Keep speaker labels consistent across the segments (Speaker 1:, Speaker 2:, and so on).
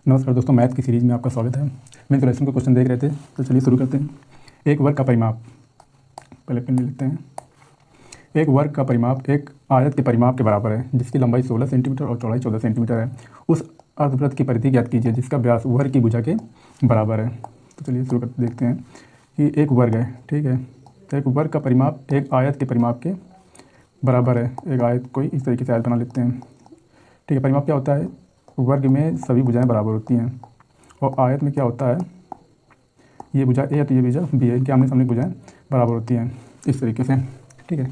Speaker 1: नमस्कार दोस्तों, मैथ की सीरीज़ में आपका स्वागत है। मैं इंट्रोडक्शन का क्वेश्चन देख रहे थे, तो चलिए शुरू करते हैं। एक वर्ग का परिमाप, पहले पेन ले लेते हैं। एक वर्ग का परिमाप एक आयत के परिमाप के बराबर है जिसकी लंबाई 16 सेंटीमीटर और चौड़ाई 14 सेंटीमीटर है। उस अर्धवृत्त की परिधि ज्ञात कीजिए जिसका व्यास वर्ग की भुजा के बराबर है। तो चलिए शुरू करते देखते हैं कि एक वर्ग है, ठीक है। तो एक वर्ग का परिमाप एक आयत के परिमाप के बराबर है। एक आयत कोई इस तरीके से आयत बना लेते हैं, ठीक है। परिमाप क्या होता है? वर्ग में सभी भुजाएं बराबर होती हैं और आयत में क्या होता है, ये भुजा ए है तो ये भुजा बी है, इनके आमने सामने भुजाएं बराबर होती हैं इस तरीके से, ठीक है।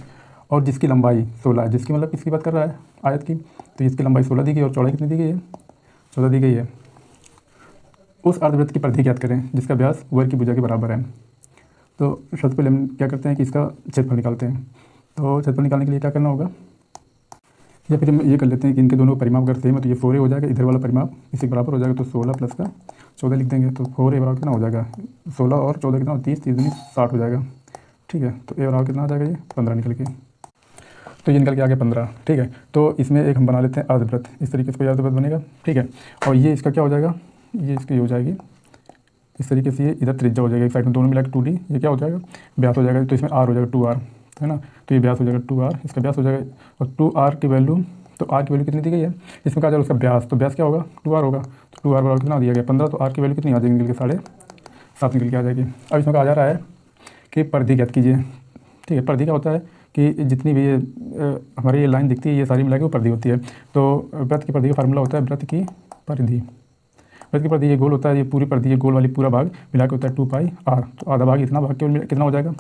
Speaker 1: और जिसकी लंबाई 16 है, जिसकी मतलब किसकी बात कर रहा है? आयत की। तो इसकी लंबाई 16 दी गई और चौड़ाई कितनी दी गई है? 14 दी गई है। उस अर्धवृत्त की परिधि ज्ञात करें जिसका व्यास वर्ग की भुजा के बराबर है। तो सबसे पहले हम क्या करते हैं कि इसका क्षेत्रफल निकालते हैं। तो क्षेत्रफल निकालने के लिए क्या करना होगा, या फिर हम ये कर लेते हैं कि इनके दोनों परिमाप अगर सेम है तो ये 4a हो जाएगा, इधर वाला परिमाप इसी के बराबर हो जाएगा। तो 16 प्लस का 14 लिख देंगे तो 4a बराबर कितना हो जाएगा? 16 और 14 कितना? 30, 30 60 हो जाएगा, ठीक है। तो a बराबर कितना आ जाएगा? ये 15 निकल के, तो ये निकल के आ गया 15, ठीक है। तो इसमें एक हम बना लेते हैं अर्धवृत्त, इस तरीके से कोई अर्धवृत्त बनेगा, ठीक है। और ये इसका क्या हो जाएगा, ये इसकी हो जाएगी इस तरीके से, ये इधर त्रिज्या हो जाएगा एक साइड में, दोनों मिला के 2d, ये क्या हो जाएगा? व्यास हो जाएगा। तो इसमें r हो जाएगा 2r, है ना। तो ये व्यास हो जाएगा 2r, इसका व्यास हो जाएगा। और 2r की वैल्यू, तो r की वैल्यू कितनी दी गई है? इसमें कहा जाएगा उसका व्यास, तो व्यास क्या होगा? 2r होगा। तो 2r बराबर कितना दिया गया? 15। तो r की वैल्यू कितनी आ जाएगी? निकल के 7.5 निकल के आ जाएगी। अब इसमें कहा जा रहा है कि परिधि ज्ञात कीजिए, ठीक है। परिधि क्या होता है कि जितनी भी ये हमारी ये लाइन दिखती है, ये सारी मिला के वो परिधि होती है। तो वृत्त की परिधि का फार्मूला होता है वृत्त की परिधि। वृत्त की परिधि ये गोल होता है, ये पूरी परिधि, ये गोल वाली पूरा भाग मिला के होता है 2πr। तो आधा भाग इतना भाग केवल कितना हो जाएगा?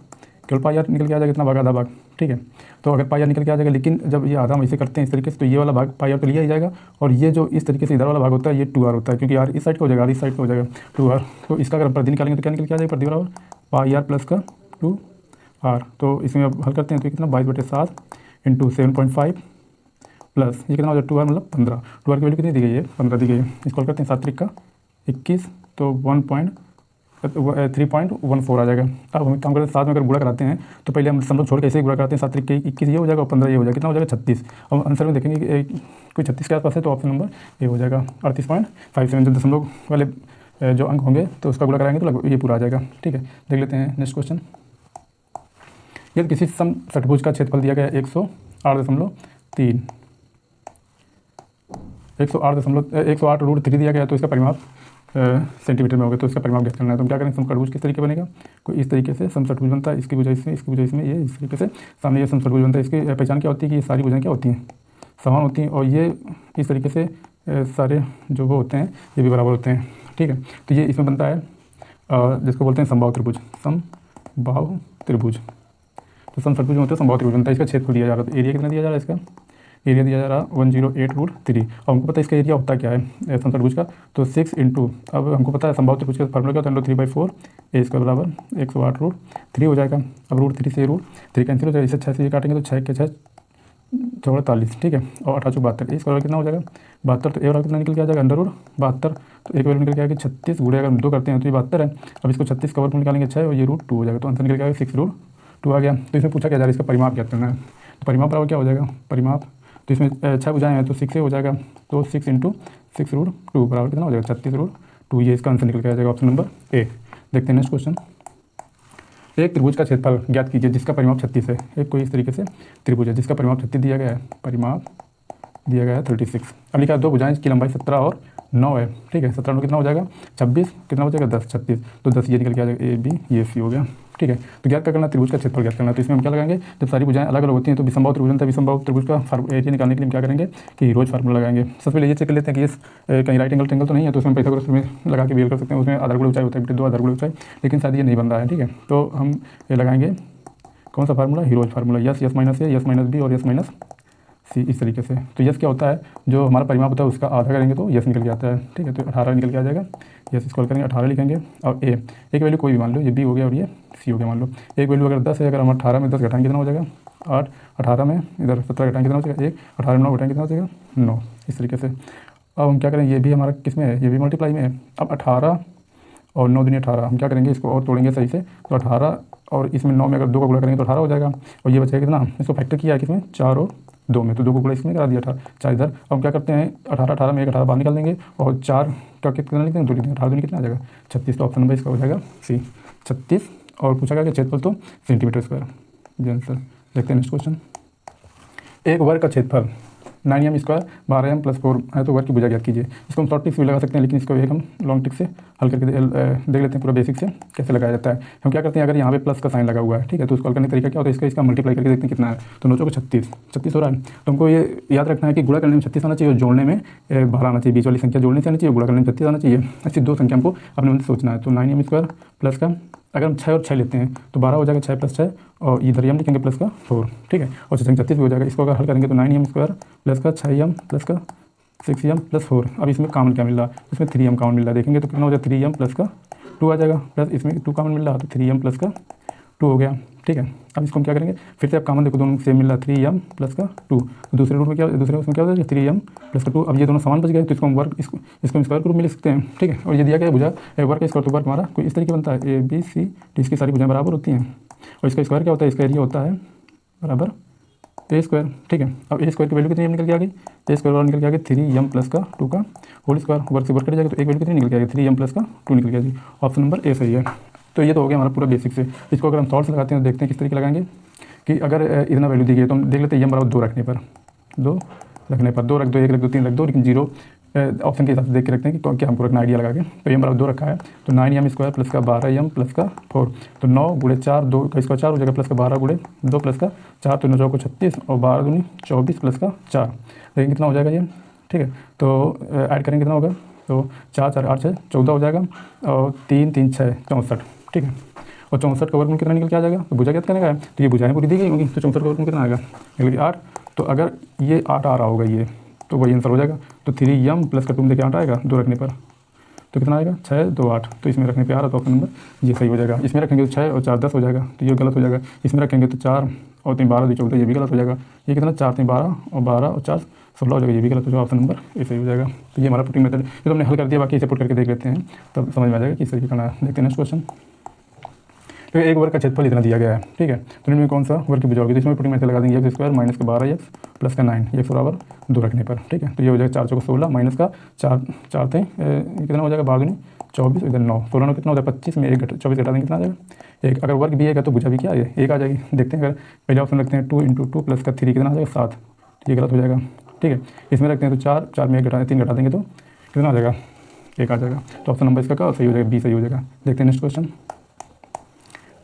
Speaker 1: केवल πr निकल के आ जाएगा, इतना भाग आधा भाग, ठीक है। तो अगर πr निकल के आ जाएगा, लेकिन जब ये आधा हम इसे करते हैं इस तरीके से, तो ये वाला भाग πr तो लिया ही जाएगा। और ये जो इस तरीके से इधर वाला भाग होता है ये 2r होता है, क्योंकि r इस साइड का हो जाएगा, r इस साइड का हो जाएगा 2r। तो इसका अगर परिधि निकालेंगे तो क्या निकल के आ जाएगा? परिधि बराबर πr प्लस का 2r। तो इसमें अब हल करते हैं तो कितना? 22/7 इंटू 7.5 प्लस ये कितना हो जाएगा? 2r मतलब 15। 2r की वैल्यू कितनी दी गई है? 15 दी गई है। इसको हल करते हैं 7 का 21, तो 3.14 आ जाएगा। अब हम काम करते हैं, 7 में अगर गुणा कराते हैं तो पहले हम दशमलव छोड़ के ऐसे ही गुणा कराते हैं। 7 के 21 ये हो जाएगा और 15 ये हो जाएगा, कितना हो जाएगा? 36। अब आंसर में देखेंगे कि कोई 36 के आसपास है, तो ऑप्शन नंबर ये हो जाएगा 38.57। जब दशमलव वाले जो अंक होंगे तो उसका गुणा कराएंगे तो लगभग ये पूरा आ जाएगा, ठीक है। देख लेते हैं नेक्स्ट क्वेश्चन। यदि किसी सम षट्भुज का क्षेत्रफल दिया गया 108.3 108√3 दिया गया, तो इसका परिमाप सेंटीमीटर में होगा। तो इसका परिमाप ज्ञात करना है। तो हम क्या करेंगे? समषट्भुज किस तरीके बनेगा? कोई इस तरीके से समषट्भुज बनता है, इसकी भुजा इसमें, इसकी भुजा इसमें, ये इस तरीके से सामने ये समषट्भुज बनता है। इसकी पहचान क्या होती है कि ये सारी भुजाएं क्या होती हैं? समान होती हैं। और ये इस तरीके से सारे जो वो होते हैं ये भी बराबर होते हैं, ठीक है। तो ये इसमें बनता है जिसको बोलते हैं समबाहु त्रिभुज, समबाहु त्रिभुज। तो समषट्भुज होते हैं, समबाहु त्रिभुज बनता है। इसका क्षेत्रफल दिया जा रहा है, तो एरिया कितना दिया जा रहा है? इसका एरिया दिया जा रहा है 108√3। अब हमको पता है इसका एरिया होता क्या है समषट्भुज का, तो 6 इंटू, अब हमको पता है समबाहु त्रिभुज का फार्मूला क्या होता है? 3/4 ए इसका बराबर 108√3 हो जाएगा। अब √3 से √3 कैंसिल हो जाएगा, इसे 6 से ये काटेंगे तो 6 के 6 44, ठीक है। और 18 72, इसका बराबर कितना हो जाएगा? 72। तो ए बराबर कितना निकल के आ जाएगा? √72। तो एक वैल्यू निकल के आएगी 36 गुणे अगर हम 2 करते हैं तो ये 72 है। अब इसको 36 का वर्ग निकालेंगे 6 और ये √2 हो जाएगा, तो आंसर निकल के आएगा 6√2 आ गया। तो इसमें पूछा क्या जा रहा है? इसका परिमाप ज्ञात करना है। तो परिमाप बराबर क्या हो जाएगा? परिमाप तो इसमें 6 भुजाएं हैं तो 6 हो जाएगा, तो 6 इंटू 6√2 बराबर कितना हो जाएगा? 36√2। ये इसका आंसर निकल के आ जाएगा ऑप्शन नंबर ए। देखते हैं नेक्स्ट क्वेश्चन। एक त्रिभुज का क्षेत्रफल ज्ञात कीजिए जिसका परिमाप 36 है। एक कोई इस तरीके से त्रिभुज है जिसका परिमाप 36 दिया गया है, परिमाप दिया गया है 36। अब लिखा है दो भुजाएं की लंबाई 17 और 9 है, ठीक है। 17 कितना हो जाएगा? 26, कितना हो जाएगा? 10, 36। तो 10 ये निकल के आ जाएगा, ए बी ये सी हो गया, ठीक है। तो ज्ञात क्या करना? त्रिभुज का क्षेत्रफल ज्ञात करना है। तो इसमें हम क्या लगाएंगे? जब सारी भुजाएं अलग अलग होती हैं तो विषमबाहु त्रिभुज बनता है। विषमबाहु त्रिभुज का एरिया निकालने के लिए हम क्या करेंगे कि रोज फार्मूला लगाएंगे। सबसे पहले ये चेक कर लेते हैं कि ये कहीं राइट एंगल ट्रायंगल तो नहीं है, तो उसमें पाइथागोरस में लगा के भी कर सकते हैं। उसमें आधारगुण ऊंचाई होता है, 2 आधारगुण ऊंचाई, लेकिन शायद ये नहीं बन रहा है, ठीक है। तो हम ये लगाएंगे कौन सा formula? Heron's formula, s s minus a, s minus b और यस माइनस सी, इस तरीके से। तो यस क्या होता है? जो हमारा परिमाप होता है उसका आधा करेंगे तो यस निकल के आता है, ठीक है। तो 18 निकल के आ जाएगा, यस इसको करेंगे 18 लिखेंगे। और ए एक वैल्यू कोई भी मान लो, ये बी हो गया और ये सी हो गया मान लो। एक वैल्यू अगर 10 है, अगर हम 18 में 10 घटाएंगे कितना हो जाएगा? 8, 18 में इधर 17 घटाएंगे कितना हो जाएगा? 1, 18 में 9 घटाएंगे कितना हो जाएगा? 9, इस तरीके से। अब हम क्या करें? ये भी हमारा किस में है? ये भी मल्टीप्लाई में है। अब 18 और 9 दूनी 18, हम क्या करेंगे? इसको और तोड़ेंगे सही से, तो 18 और इसमें 9 में अगर 2 का गुणा करेंगे तो 18 हो जाएगा। और ये बचेगा कितना? इसको फैक्टर किया है किसमें? 4 और 2 में, तो 2 को गुणा इसमें करा दिया 18, 4 इधर। अब हम क्या करते हैं? 18 में 1 18 बाहर निकाल देंगे और 4 क्या कितना लिखते हैं, 2 लिखते हैं, 18 कितना आ जाएगा 36। तो ऑप्शन नंबर इसका हो जाएगा सी 36। और पूछा गया कि क्षेत्रफल तो सेंटीमीटर स्क्वायर, जी आंसर। देखते हैं नेक्स्ट क्वेश्चन। एक वर्ग का क्षेत्रफल 9m स्क्वायर 12m + 4 है, तो वर्ग की भुजा ज्ञात कीजिए। इसको हम शॉर्ट ट्रिक्स भी लगा सकते हैं, लेकिन इसको एक हम लॉन्ग ट्रिक से हल करके देख लेते हैं पूरा बेसिक से कैसे लगाया जाता है। हम क्या करते हैं, अगर यहाँ पे प्लस का साइन लगा हुआ है, ठीक है, तो उसको हल करने का तरीका क्या होता है, इसका मल्टीप्लाई करके देखते हैं कितना है। तो नोचो को 36 हो रहा है, तो हमको ये याद रखना है कि गुणा करने में 36 आना चाहिए और जोड़ने में 12 आना चाहिए। बीच वाली संख्या जोड़ने से आनी चाहिए, गुणा करने में 36 आना चाहिए। ऐसी दो संख्या हमको अपने मन से सोचना है। तो 9m स्क्वायर प्लस का, अगर हम 6 और 6 लेते हैं तो 12 हो जाएगा, 6 + 6, और इधर हम लिखेंगे प्लस का 4, ठीक है, और 36 भी हो जाएगा। इसको अगर हल करेंगे तो 9m स्क्वायर प्लस का 6m प्लस का 6m + 4। अब इसमें कॉमन क्या मिल रहा है, इसमें 3m कॉमन मिल रहा है, देखेंगे तो कितना हो जाएगा 3m प्लस का 2 आ जाएगा, प्लस इसमें 2 कॉमन मिल रहा है तो 3m प्लस का 2 हो गया, ठीक है। अब इसको हम क्या करेंगे, फिर से आप कॉमन देखो, दोनों सेम मिल रहा है 3m प्लस का 2, दूसरे रूट में क्या, दूसरे उसमें क्या हो जाएगा 3m प्लस का 2। अब ये दोनों समान बच गए, तो इसको हम वर्ग, इसको हम स्क्वायर के रूप में लिख सकते हैं, ठीक है। और ये दिया गया है भुजा वर्ग का स्क्वायर, तो वर्ग हमारा कोई इस तरीके बनता है ABC, तो इसकी सारी भुजाएं बराबर होती हैं, और इसका स्क्वायर क्या होता है, इसका एरिया होता है बराबर A स्क्वायर, ठीक है। अब A स्क्वायर की वैल्यू कितनी निकल के आ गई, A स्क्वायर वाला निकल के आ गया 3m प्लस का 2 का होल स्क्वायर, वर्ग से वर्ग कट जाएगा, तो एक वैल्यू कितनी निकल के आ गई 3m प्लस का 2 निकल के आ गई। ऑप्शन नंबर ए सही है। तो ये तो हो गया हमारा पूरा बेसिक से। इसको अगर हम सॉल्व लगाते हैं तो देखते हैं किस तरीके लगाएंगे कि अगर इतना वैल्यू दी गई है तो हम देख लेते हैं m बराबर 2 रखने पर, 2 रख दो, 1 रख दो, 3 रख दो, लेकिन 0 ऑप्शन के हिसाब से देख के रखते हैं कि क्या हमको रखना आइडिया लगा के। तो m बराबर 2 रखा है, तो 9m स्क्वायर प्लस का 12m प्लस का 4, तो 9 × 4, 2 का स्क्वायर 4 हो जाएगा, प्लस का 12 × 2 प्लस का 4, तो 9 को 36, और 12 दूनी 24 प्लस का 4, लेकिन कितना हो जाएगा ये, ठीक है। तो ऐड करेंगे कितना होगा, तो 4 4 8 6 14 हो जाएगा, और 3 3 6 64, ठीक है। और 64 का वर्गमूल कितना निकल के आ जाएगा, तो भुजा ज्ञात करने का है, तो ये भुजाएं पूरी दी गई होंगी, तो 64 का वर्गमूल कितना आएगा, निकल 8। तो अगर ये 8 आ रहा होगा ये, तो वही आंसर हो जाएगा। तो 3m प्लस का 2 देखिए 8 आएगा, 2 रखने पर तो कितना आएगा 6 2 8, तो इसमें रखने पे आ रहा, तो ऑप्शन नंबर ये सही हो जाएगा। इसमें रखेंगे तो 6 और 4 10 हो जाएगा, तो ये गलत हो जाएगा। इसमें रखेंगे तो 4 और 3 12 14, ये भी गलत हो जाएगा। ये कितना 4 3 12 और 12 और 4 16 हो जाएगा, ये भी गलत हो जाएगा। ऑप्शन नंबर ये सही हो जाएगा। तो ये हमारा पुटिंग मेथड, ये तो हमने हल कर दिया, बाकी इसे पुट करके देख लेते हैं, तब समझ में आ जाएगा किस तरीके करना है। देखते हैं नेक्स्ट क्वेश्चन। तो एक वर्ग का क्षेत्रफल इतना दिया गया है, ठीक है, तो इनमें कौन सा वर्ग की भुजा होगी, तो इसमें पुटिंग मेथड लगा देंगे x स्क्वायर माइनस का 12x प्लस का 9, x बराबर 2 रखने पर, ठीक है। तो ये हो जाएगा 4 चौको 16 माइनस का 4 4 थे, कितना हो जाएगा 12 24, इधर 9 16 9 कितना होता है 25 में 1 24 घटा देंगे कितना आ जाएगा 1। अगर वर्ग भी है तो भुजा भी क्या है 1 आ जाएगी। देखते हैं, अगर पहले ऑप्शन रखते हैं 2 × 2 प्लस का 3 कितना आ जाएगा 7, ये गलत हो जाएगा, ठीक है। इसमें रखते हैं तो 4 4 में 1 घटा 3 घटा देंगे तो कितना आ जाएगा 1 आ जाएगा। तो ऑप्शन नंबर इसका क्या सही हो जाएगा, बी सही हो जाएगा। देखते हैं नेक्स्ट क्वेश्चन।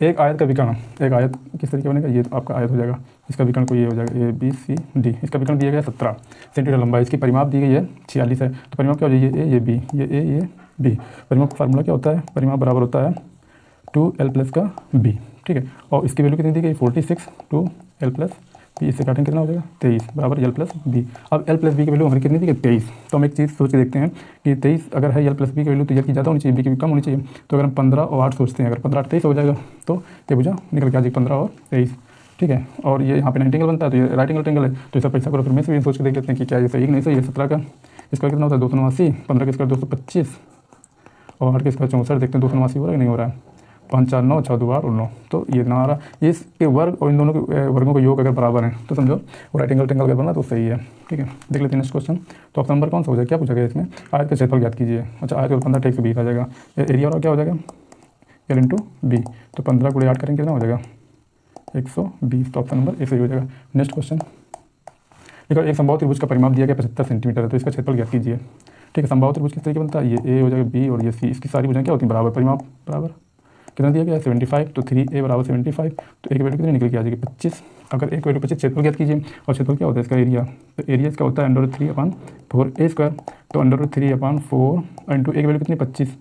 Speaker 1: एक आयत का विकर्ण, एक आयत किस तरीके बनेगा, ये तो आपका आयत हो जाएगा, इसका विकर्ण कोई ये हो जाएगा ABCD। इसका विकर्ण दिया गया 17 सेंटीमीटर लंबाई, इसकी परिमाप दी गई है 46 है। तो परिमाप क्या हो जाएगी, ये B, ये A, ये B। परिमाप का फार्मूला क्या होता है, परिमाप बराबर होता है 2l प्लस का B, ठीक है। और इसकी वैल्यू कितनी दी गई 46, 2l प्लस B, इससे काटेंगे कितना हो जाएगा 23 बराबर l प्लस B। अब l प्लस B की वैल्यू हमारी कितनी दी गई 23। तो हम एक चीज़ सोच के देखते हैं कि 23 अगर है l प्लस B की वैल्यू, तो l की ज़्यादा होनी चाहिए, B की भी कम होनी चाहिए। तो अगर हम 15 और 8 सोचते हैं, अगर 15 8 23 हो जाएगा, तो ये भुजा निकल के आ जाएगी 15 और 23, ठीक है। और ये यहाँ पे 90 एंगल बनता है, तो ये राइट एंगल ट्रायंगल है, तो इसका पैसा करो। फिर में से भी सोच के देख लेते हैं कि क्या ये सही कि नहीं सही है। 17 का इसका कितना होता है 289, 15 का इसका 225, और 8 का इसका 64। देखते हैं 289 हो रहा है कि नहीं हो रहा है, 5 4 9 6 2 8 और 9, तो ये ना आ रहा। ये इसके वर्ग और इन दोनों के वर्गों का योग अगर बराबर है तो समझो वो राइट एंगल ट्रायंगल अगर बना तो सही है, ठीक है। देख लेते हैं नेक्स्ट क्वेश्चन। तो ऑप्शन नंबर कौन सा हो जाएगा, क्या पूछा गया इसमें, आयत का क्षेत्रफल ज्ञात कीजिए। अच्छा, आयत का 15 1 20 आ जाएगा, एरिया वाला क्या हो जाएगा l × B, तो 15 × 8 करेंगे कितना हो जाएगा 120। तो ऑप्शन नंबर ए सही हो जाएगा। Next question. देखो, एक समबाहु त्रिभुज का परिमाप दिया गया 75 सेंटीमीटर है, तो इसका क्षेत्रफल ज्ञात कीजिए, ठीक है। समबाहु त्रिभुज किस तरीके बनता है, ये A हो जाएगा, B और ये C, इसकी सारी भुजाएं क्या होती हैं बराबर, परिमाप बराबर कितना दिया गया है 75, तो 3a बराबर 75, तो एक वैल्यू कितनी निकल के आ जाएगी 25। अगर एक वैल्यू 25, क्षेत्रफल ज्ञात कीजिए, और क्षेत्रफल क्या होता है इसका एरिया, तो एरिया इसका होता है √3/4a स्क्वायर, तो √3/4 इंटू एक वैल्यू कितनी 25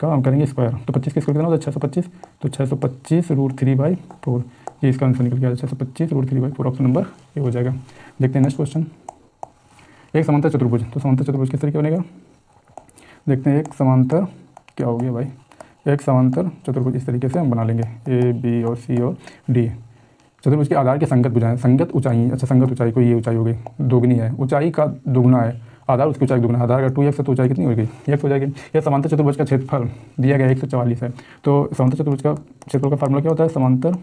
Speaker 1: का हम करेंगे स्क्वायर, तो 25 के स्क्वायर कितना होता है 625, तो 625 √3/4, ये इसका आंसर निकल के आ जाएगा 625 √3/4। ऑप्शन नंबर ये हो जाएगा। देखते हैं नेक्स्ट क्वेश्चन। एक समांतर चतुर्भुज, तो समांतर चतुर्भुज किस तरीके बनेगा, देखते हैं। एक समांतर क्या हो गया भाई, एक समांतर चतुर्भुज इस तरीके से हम बना लेंगे, A B और C और D। चतुर्भुज के आधार के संगत भुजाएं, संगत ऊंचाई, अच्छा संगत ऊंचाई को ये ऊंचाई हो गई दोगुनी है, ऊंचाई का दुगुना है आधार, उसकी ऊंचाई दुगुना, आधार का 2x है तो ऊंचाई कितनी हो गई x हो जाएगी। यह समांतर चतुर्भुज का क्षेत्रफल दिया गया 144 है। तो समांतर चतुर्भुज का क्षेत्रफल का फार्मूला क्या होता है, समांतर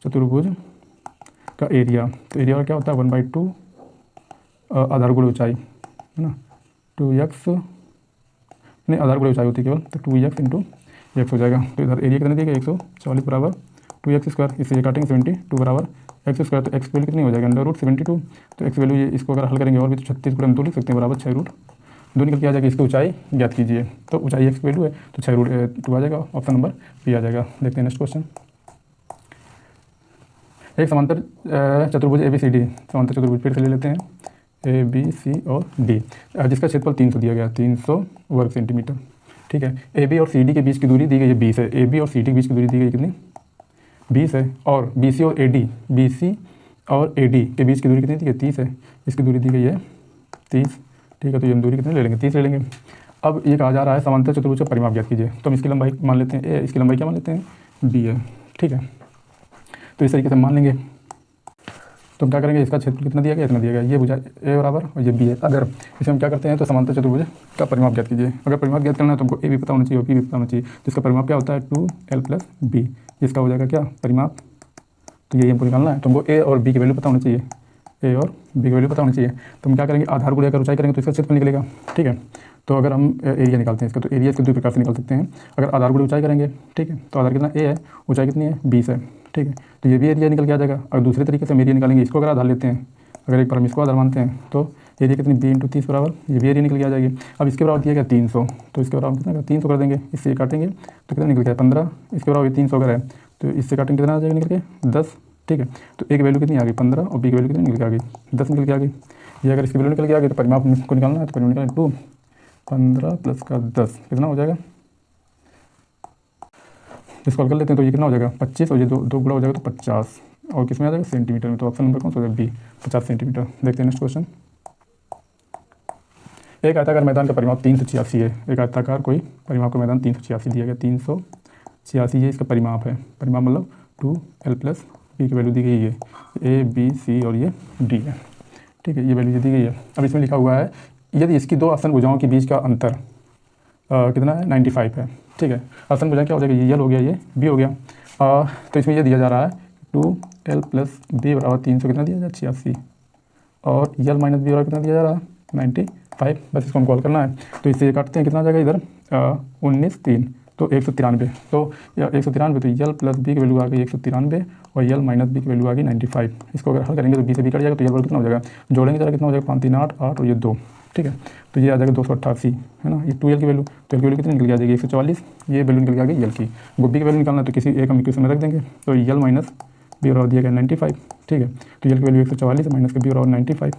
Speaker 1: चतुर्भुज का एरिया, तो एरिया क्या होता है 1/2 आधार गुण ऊंचाई है ना, 2x नहीं, आधार गुणे ऊंचाई होती है केवल, तो 2x इंटू एक्स हो जाएगा। तो इधर एरिया कितना दिया गया 140 बराबर 2x², इससे ये काटेंगे 72 बराबर x², तो x वैल्यू कितनी हो जाएगा √72। तो x वैल्यू ये इसको अगर हल करेंगे और भी तो 36 गुणे हम 2 लिख सकते हैं बराबर 6√2 निकल के आ जाएगी। इसकी ऊंचाई ज्ञात कीजिए, तो ऊंचाई x वैल्यू है तो 6√2 आ जाएगा, ऑप्शन नंबर बी आ जाएगा। देखते हैं नेक्स्ट क्वेश्चन। एक समांतर चतुर्भुज ABCD, समांतर चतुर्भुज फिर से ले लेते हैं ABC और D, जिसका क्षेत्रफल 300 दिया गया, 300 वर्ग सेंटीमीटर। ठीक है, AB और CD के बीच की दूरी दी गई है 20 है। AB और CD के बीच की दूरी दी गई है कितनी 20 है, और BC और AD के बीच की दूरी कितनी दी गई 30 है, इसकी दूरी दी गई है 30। ठीक है, तो ये हम दूरी कितनी ले लेंगे 30 ले लेंगे। अब ये कहा जा रहा है समांतर चतुर्भुज का परिमाप ज्ञात कीजिए, तो हम इसकी लंबाई मान लेते हैं A, इसकी लंबाई क्या मान लेते हैं B है। ठीक है, तो इस तरीके से मान लेंगे। तो हम क्या करेंगे, इसका क्षेत्र कितना दिया गया इतना दिया गया, ये भुजा A बराबर और ये B है। अगर इसे हम क्या करते हैं तो समांतर चतुर्भुज का परिमाप ज्ञात कीजिए। अगर परिमाप ज्ञात करना है तो हमको A भी पता होना चाहिए और B भी पता होना चाहिए। तो इसका परिमाप क्या होता है 2L + B, इसका हो जाएगा क्या परिमाप, तो ये हमको निकालना है। तो हमको A और B की वैल्यू पता होनी चाहिए, A और B की वैल्यू पता होनी चाहिए। तो हम क्या करेंगे, आधार गुणे अगर ऊंचाई करेंगे तो इसका क्षेत्रफल निकलेगा। ठीक है, तो अगर हम एरिया निकालते हैं इसका, तो एरिया इसके दो प्रकार से निकाल सकते हैं। अगर आधार गुणे ऊंचाई करेंगे, ठीक है, तो आधार कितना A है, ऊंचाई कितनी है 20 है। ठीक है, तो ये भी एरिया निकल के आ जाएगा। और दूसरे तरीके से हम एरिया निकालेंगे, इसको अगर आधार लेते हैं, अगर एक बार हम इसको आधार मानते हैं तो एरिया कितनी B × 30 बराबर, ये भी एरिया निकल के आ जाएगी। अब इसके बराबर दिया गया 300, तो इसके बराबर कितना 300 कर देंगे, इससे काटेंगे तो कितना निकल गया 15, इसके बराबर 300 अगर है तो इससे काटेंगे कितना आ जाएगा निकल के 10। ठीक है, तो एक वैल्यू कितनी आ गई 15 और B की वैल्यू कितनी निकल के आ गई 10 निकल के आ गई। ये अगर इसकी वैल्यू निकल के आ गई तो परिमाप को निकालना है, तो परिमाप निकालें 2 15 + का 10 कितना हो जाएगा, इसको हल कर लेते हैं तो ये कितना हो जाएगा 25 और ये दो गुणा हो जाएगा तो 50, और किस में आ जाएगा सेंटीमीटर में। तो ऑप्शन नंबर कौन सा हो जाएगा B 50 सेंटीमीटर। देखते हैं नेक्स्ट क्वेश्चन। एक आयताकार मैदान का परिमाप 386 है। एक आयताकार कोई परिमाप का मैदान 386 दिया गया, 386 ये इसका परिमाप है। परिमाप मतलब 2L + B की वैल्यू दी गई है, A B C और ये D है। ठीक है, ये वैल्यू दी गई है। अब इसमें लिखा हुआ है यदि इसकी दो आसन भुजाओं के बीच का अंतर कितना है 95 है। ठीक है, आसन भुजा क्या हो जाएगा, ये L हो गया, ये B हो गया। तो इसमें ये दिया जा रहा है 2L + B बराबर 300 कितना दिया जाए 86, और L - B बराबर कितना दिया जा रहा है 95। बस इसको हम कॉल करना है, तो इससे काटते हैं कितना आ जाएगा इधर 19 3 तो 193। तो 193, तो L + B की वैल्यू आ गई 193 और L - B की वैल्यू आ गई 95। इसको अगर हल करेंगे तो B से B कट जाएगा, तो L बराबर कितना हो जाएगा, जोड़ेंगे जरा कितना हो जाएगा 5 3 8 8 और ये 2। ठीक है, तो ये आ जाएगा 288 है ना, ये 2L की वैल्यू, तो L की वैल्यू कितनी निकल के आ जाएगी 144, ये वैल्यू निकल के आ गई L की। वो B की वैल्यू निकालना है तो किसी एक हम इक्वेशन में रख देंगे, तो L - B बराबर दिया गया 95। ठीक है, तो L की वैल्यू 144 माइनस का B बराबर 95,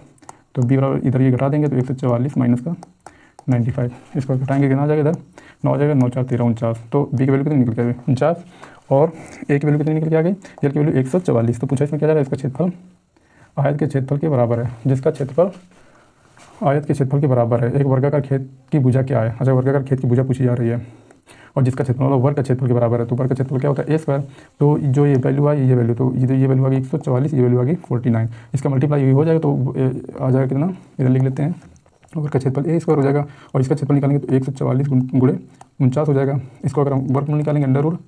Speaker 1: तो B बराबर इधर ये घटा देंगे तो 144 माइनस का 95, इसको घटाएंगे कितना आ जाएगा इधर 9 आ जाएगा, 9 4 13 49। तो B की वैल्यू कितनी निकल के आ गई 49 और A की वैल्यू कितनी निकल के आ गई, L की वैल्यू 144। तो पूछा इसमें क्या जा रहा है, इसका क्षेत्रफल आयत के क्षेत्रफल के बराबर है, जिसका क्षेत्रफल आयत के क्षेत्रफल के बराबर है। एक वर्गाकार खेत की भुजा क्या है, अच्छा वर्गाकार खेत की भुजा पूछी जा रही है और जिसका क्षेत्रफल वर्ग का क्षेत्रफल के बराबर है। तो वर्ग का क्षेत्रफल क्या होता है A², तो जो ये वैल्यू आई ये वैल्यू, तो ये वैल्यू आ गई 144, ये वैल्यू आ गई 49, इसका मल्टीप्लाई हो जाएगा तो आ जाएगा कितना, इधर लिख लेते हैं वर्ग का क्षेत्रफल A² हो जाएगा और इसका क्षेत्रफल निकालेंगे तो 144 गुणे 49 हो जाएगा। इसको अगर हम वर्ग में निकालेंगे अंडर रूट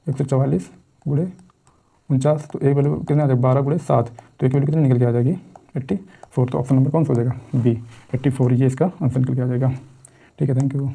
Speaker 1: 144 गुणे 49, तो एक वैल्यू कितना आ जाएगा 12 गुणे 7, तो एक वैल्यू कितनी निकल के आ जाएगी 84। तो ऑप्शन नंबर कौन सा हो जाएगा B 84, ये इसका आंसर निकल के आ जाएगा। ठीक है, थैंक यू।